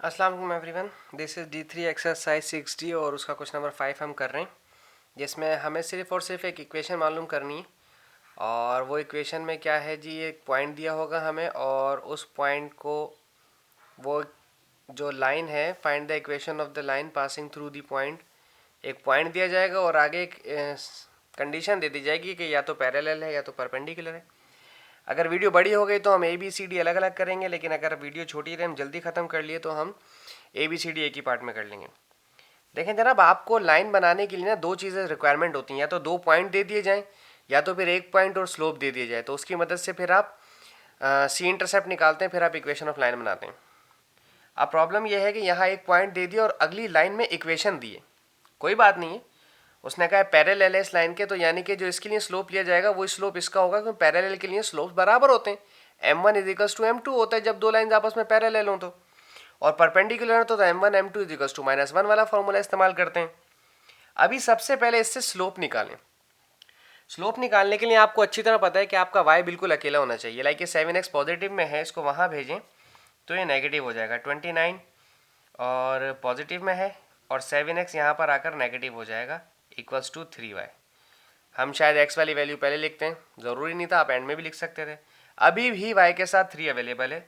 अस्सलाम वालेकुम everyone, this is D3 exercise 6D और उसका क्वेश्चन नंबर 5 हम कर रहे हैं, जिसमें हमें सिर्फ और सिर्फ एक इक्वेशन मालूम करनी है। और वो इक्वेशन में क्या है जी, एक पॉइंट दिया होगा हमें और उस पॉइंट को वो जो लाइन है, find the equation of the line passing through the point. एक पॉइंट दिया जाएगा और आगे एक कंडीशन दे दी जाएगी कि या तो पैरेलल है या तो परपेंडिकुलर है। अगर वीडियो बड़ी हो गई तो हम ABCD अलग अलग करेंगे, लेकिन अगर वीडियो छोटी रहे, हम जल्दी ख़त्म कर लिए तो हम ABCD एक ही पार्ट में कर लेंगे। देखें जनाब, आपको लाइन बनाने के लिए ना दो चीज़ें रिक्वायरमेंट होती हैं, या तो दो पॉइंट दे दिए जाएं या तो फिर एक पॉइंट और स्लोप दे दिया जाए। तो उसकी मदद से फिर आप सी इंटरसेप्ट निकालते हैं, फिर आप इक्वेशन ऑफ लाइन बनाते हैं। अब प्रॉब्लम यह है कि यहाँ एक पॉइंट दे दिया और अगली लाइन में इक्वेशन दिए। कोई बात नहीं है, उसने कहा है पैरेलल है इस लाइन के, तो यानी कि जो इसके लिए स्लोप लिया जाएगा वो स्लोप इसका होगा, क्योंकि पैरेलल के लिए स्लोप बराबर होते हैं। M1 इजिकल्स टू M2 होता है जब दो लाइन आपस में पैरेलल हों तो। और परपेंडिकुलर तो M1 M2 इजिकल्स टू -1 वाला फॉर्मूला इस्तेमाल करते हैं। अभी सबसे पहले इससे स्लोप निकालें। स्लोप निकालने के लिए आपको अच्छी तरह पता है कि आपका y बिल्कुल अकेला होना चाहिए। लाइक ये 7x पॉजिटिव में है, इसको वहाँ भेजें तो ये नेगेटिव हो जाएगा। 29 और पॉजिटिव में है और 7x यहाँ पर आकर नेगेटिव हो जाएगा, इक्वल्स टू 3y। हम शायद x वाली वैल्यू पहले लिखते हैं, ज़रूरी नहीं था, आप एंड में भी लिख सकते थे। अभी भी y के साथ 3 अवेलेबल है,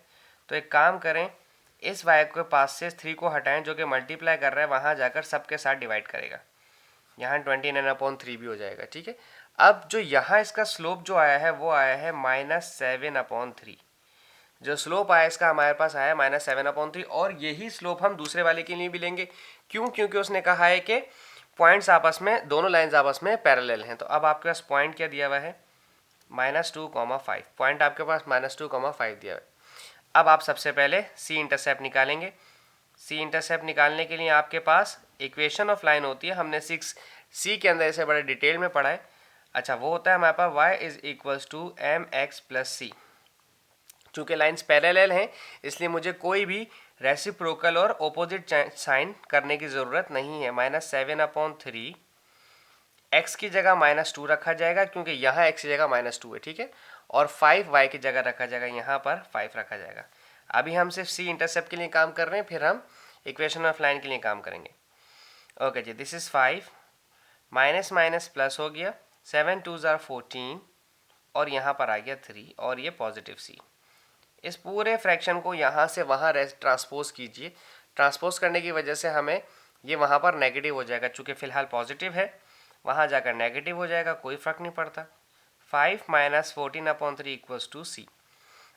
तो एक काम करें, इस y के पास से 3 को हटाएं, जो कि मल्टीप्लाई कर रहा है, वहाँ जाकर सबके साथ डिवाइड करेगा, यहाँ 29/3 भी हो जाएगा। ठीक है, अब जो यहाँ इसका स्लोप जो आया है वो आया है -7/3। जो स्लोप आया इसका हमारे पास आया -7/3, और यही स्लोप हम दूसरे वाले के लिए भी लेंगे। क्यों? क्योंकि उसने कहा है कि पॉइंट्स आपस में, दोनों लाइंस आपस में पैरेलल हैं। तो अब आपके पास पॉइंट क्या दिया हुआ है, -2,5। पॉइंट आपके पास -2,5 दिया हुआ है। अब आप सबसे पहले सी इंटरसेप्ट निकालेंगे। सी इंटरसेप्ट निकालने के लिए आपके पास इक्वेशन ऑफ लाइन होती है, हमने 6C के अंदर इसे बड़े डिटेल में पढ़ा है। अच्छा, वो होता है हमारे पास y=mx+c। चूँकि लाइंस पैरेलल हैं इसलिए मुझे कोई भी रेसिप्रोकल और ऑपोजिट साइन करने की ज़रूरत नहीं है। -7/3 x की जगह -2 रखा जाएगा, क्योंकि यहाँ x की जगह -2 है। ठीक है, और 5y की जगह रखा जाएगा, यहाँ पर 5 रखा जाएगा। अभी हम सिर्फ सी इंटरसेप्ट के लिए काम कर रहे हैं, फिर हम इक्वेशन ऑफ लाइन के लिए काम करेंगे। ओके जी, this is 5, minus minus plus हो गया, 7 2 ज़ार 14 और यहाँ पर आ गया 3 और ये पॉजिटिव c। इस पूरे फ्रैक्शन को यहाँ से वहाँ ट्रांसपोज कीजिए। ट्रांसपोज करने की वजह से हमें ये वहाँ पर नेगेटिव हो जाएगा, चूँकि फ़िलहाल पॉजिटिव है, वहाँ जाकर नेगेटिव हो जाएगा, कोई फ़र्क नहीं पड़ता। 5 - 14/3 इक्वल्स टू c।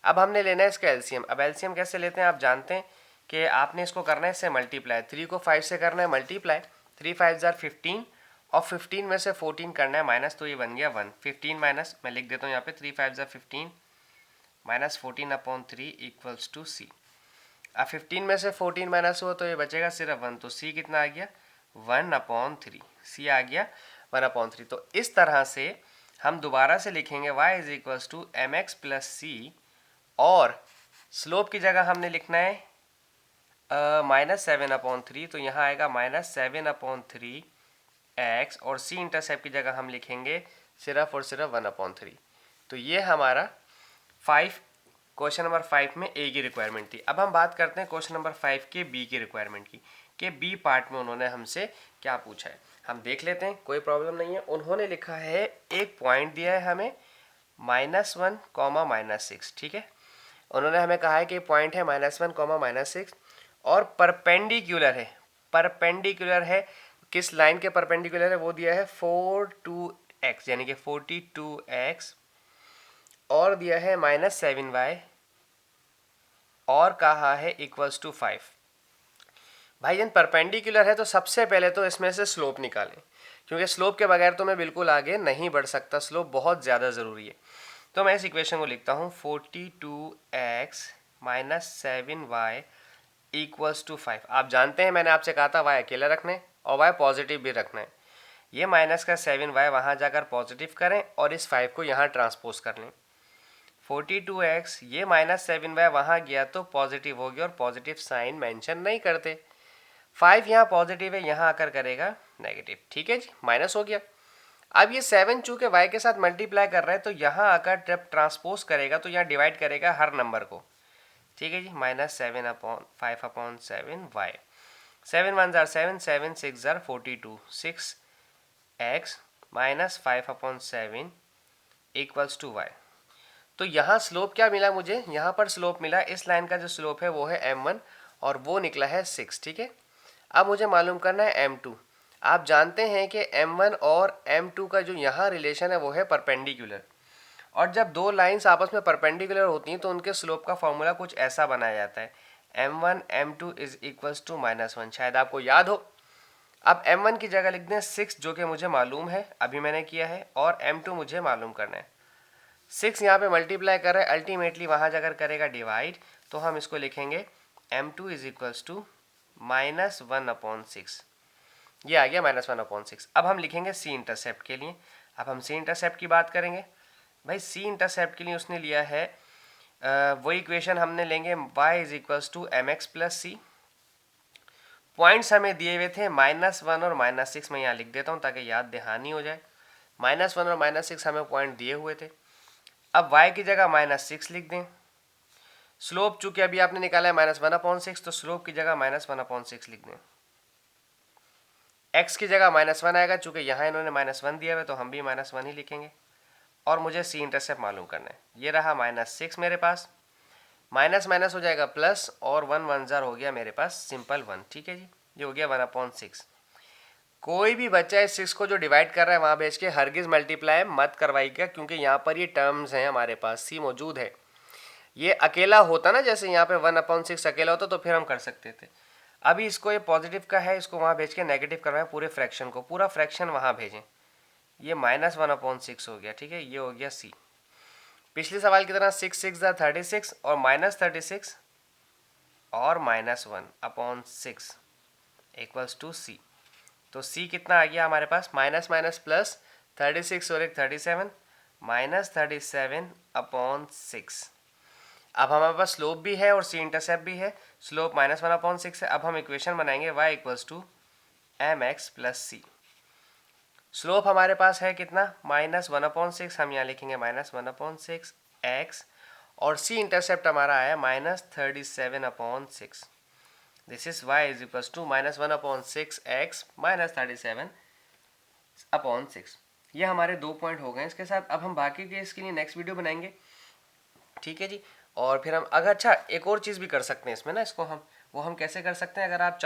अब हमने लेना है इसका एलसीएम। अब एलसीएम कैसे लेते हैं आप जानते हैं कि आपने इसको करना है इससे मल्टीप्लाई। 3 को 5 से करना है मल्टीप्लाई, 3 5 ज़ार 15 और 15 में से 14 करना है माइनस, तो ये बन गया 1। 15 माइनस, मैं लिख देता हूँ यहाँ पे, 3 5 ज़ार 15 -14/3 इक्वल्स टू c। अब 15 में से 14 माइनस हुआ तो ये बचेगा सिर्फ 1, तो c कितना आ गया, 1/3। c आ गया 1/3। तो इस तरह से हम दोबारा से लिखेंगे y=mx+c, और स्लोप की जगह हमने लिखना है -7/3, तो यहाँ आएगा -7/3x, और c इंटरसेप्ट की जगह हम लिखेंगे सिर्फ और सिर्फ 1/3। तो ये हमारा 5, क्वेश्चन नंबर 5 में ए की रिक्वायरमेंट थी। अब हम बात करते हैं क्वेश्चन नंबर 5 के बी की रिक्वायरमेंट की, कि बी पार्ट में उन्होंने हमसे क्या पूछा है। हम देख लेते हैं, कोई प्रॉब्लम नहीं है। उन्होंने लिखा है, एक पॉइंट दिया है हमें -1, -6। ठीक है, उन्होंने हमें कहा है कि पॉइंट है -1, -6 और परपेंडिकुलर है। परपेंडिकुलर है किस लाइन के परपेंडिकुलर है, वो दिया है 42x, यानी कि 42x, और दिया है -7y, और कहा है इक्वल्स टू 5। भाईजान परपेंडिकुलर है तो सबसे पहले तो इसमें से स्लोप निकालें, क्योंकि स्लोप के बगैर तो मैं बिल्कुल आगे नहीं बढ़ सकता, स्लोप बहुत ज़्यादा ज़रूरी है। तो मैं इस इक्वेशन को लिखता हूँ 42x - 7y इक्वल्स टू 5। आप जानते हैं मैंने आपसे कहा था y अकेला रखना है और y पॉजिटिव भी रखना है। ये माइनस का 7y वहाँ जाकर पॉजिटिव करें और इस 5 को यहाँ ट्रांसपोज कर लें। 42x, ये -7y वहाँ गया तो पॉजिटिव हो गया, और पॉजिटिव साइन मेंशन नहीं करते। 5 यहाँ पॉजिटिव है, यहाँ आकर करेगा नेगेटिव। ठीक है जी, माइनस हो गया। अब ये 7 चूँकि y के साथ मल्टीप्लाई कर रहा है, तो यहाँ आकर जब ट्रांसपोज करेगा तो यहाँ डिवाइड करेगा हर नंबर को। ठीक है जी, -7/5/7y। 7 1 जार 7, 7 6 जार 42, 6x -5/7 इक्वल्स टू y। तो यहाँ स्लोप क्या मिला मुझे, यहाँ पर स्लोप मिला, इस लाइन का जो स्लोप है वो है m1 और वो निकला है 6। ठीक है, अब मुझे मालूम करना है m2। आप जानते हैं कि m1 और m2 का जो यहाँ रिलेशन है वो है परपेंडिकुलर, और जब दो लाइंस आपस में परपेंडिकुलर होती हैं तो उनके स्लोप का फॉर्मूला कुछ ऐसा बनाया जाता है, m1 m2 is equals to -1। शायद आपको याद हो। अब m1 की जगह लिख दें 6 जो कि मुझे मालूम है, अभी मैंने किया है, और m2 मुझे मालूम करना है। 6 यहाँ पे मल्टीप्लाई कर रहा है, अल्टीमेटली वहाँ जाकर करेगा डिवाइड, तो हम इसको लिखेंगे m2 इज इक्वल्स टू -1/6। ये आ गया -1/6। अब हम लिखेंगे सी इंटरसेप्ट के लिए। अब हम सी इंटरसेप्ट की बात करेंगे। भाई सी इंटरसेप्ट के लिए उसने लिया है वही इक्वेशन हमने लेंगे y is equals to mx plus c. Points हमें दिए हुए थे -1 और -6, मैं यहाँ लिख देता हूँ ताकि याद दहानी हो जाए। -1 और -6 हमें पॉइंट दिए हुए थे। अब y की जगह -6 लिख दें। स्लोप चूंकि अभी आपने निकाला है -1/6, तो स्लोप की जगह -1/6 लिख दें। x की जगह -1 आएगा, चूंकि यहाँ इन्होंने -1 दिया हुआ है तो हम भी -1 ही लिखेंगे। और मुझे सी इंटरसेप्ट मालूम करना है। ये रहा -6 मेरे पास, माइनस माइनस हो जाएगा प्लस, और 1 1 जार हो गया मेरे पास सिंपल 1। ठीक है जी, ये हो गया 1/6। कोई भी बच्चा इस 6 को जो डिवाइड कर रहा है वहाँ भेज के हरगिज मल्टीप्लाई मत करवाइएगा, क्योंकि यहाँ पर ये टर्म्स हैं, हमारे पास सी मौजूद है। ये अकेला होता ना, जैसे यहाँ पे 1/6 अकेला होता तो फिर हम कर सकते थे। अभी इसको ये पॉजिटिव का है, इसको वहाँ भेज के नेगेटिव करवाएं, पूरे फ्रैक्शन को, पूरा फ्रैक्शन वहाँ भेजें। ये -1/6 हो गया। ठीक है, ये हो गया सी। पिछले सवाल की तरह 6 6 जार 36 और -36 और -1/6 इक्वल्स टू सी। तो सी कितना आ गया हमारे पास, माइनस माइनस प्लस 36 और एक 37, -37/6। अब हमारे पास स्लोप भी है और सी इंटरसेप्ट भी है। स्लोप -1/6 है। अब हम इक्वेशन बनाएंगे y equals to mx plus c. Slope हमारे पास है कितना, -1/6, हम यहाँ लिखेंगे -1/6 x, और सी इंटरसेप्ट हमारा आया -37/6। This is y is equals to -1/6 x -37/6। ये हमारे 2 पॉइंट हो गए। इसके साथ अब हम बाकी के इसके लिए नेक्स्ट वीडियो बनाएंगे। ठीक है जी, और फिर हम अगर अच्छा एक और चीज़ भी कर सकते हैं इसमें ना, इसको हम कैसे कर सकते हैं, अगर आप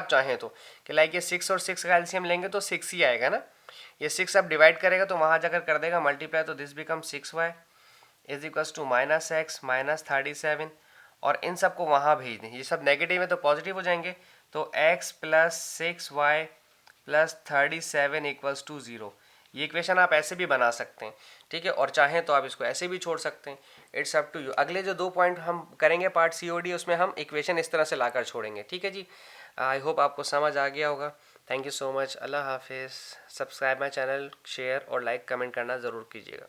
चाहें तो कि लाइक ये 6 और 6 का एलसीएम लेंगे तो 6 ही आएगा ना। ये 6 अब डिवाइड करेगा तो वहाँ जाकर कर देगा मल्टीप्लाई, तो this become 6y is equals to -x -37, और इन सब को वहाँ भेज दें। ये सब नेगेटिव है तो पॉजिटिव हो जाएंगे, तो x plus 6y plus 37 equals to 0। ये इक्वेशन आप ऐसे भी बना सकते हैं। ठीक है, और चाहें तो आप इसको ऐसे भी छोड़ सकते हैं। It's up to you. अगले जो 2 पॉइंट हम करेंगे पार्ट COD, उसमें हम इक्वेशन इस तरह से लाकर छोड़ेंगे। ठीक है जी, आई होप आपको समझ आ गया होगा। Thank you so much. अल्लाह हाफिज़। सब्सक्राइब माई चैनल, शेयर और लाइक कमेंट करना ज़रूर कीजिएगा।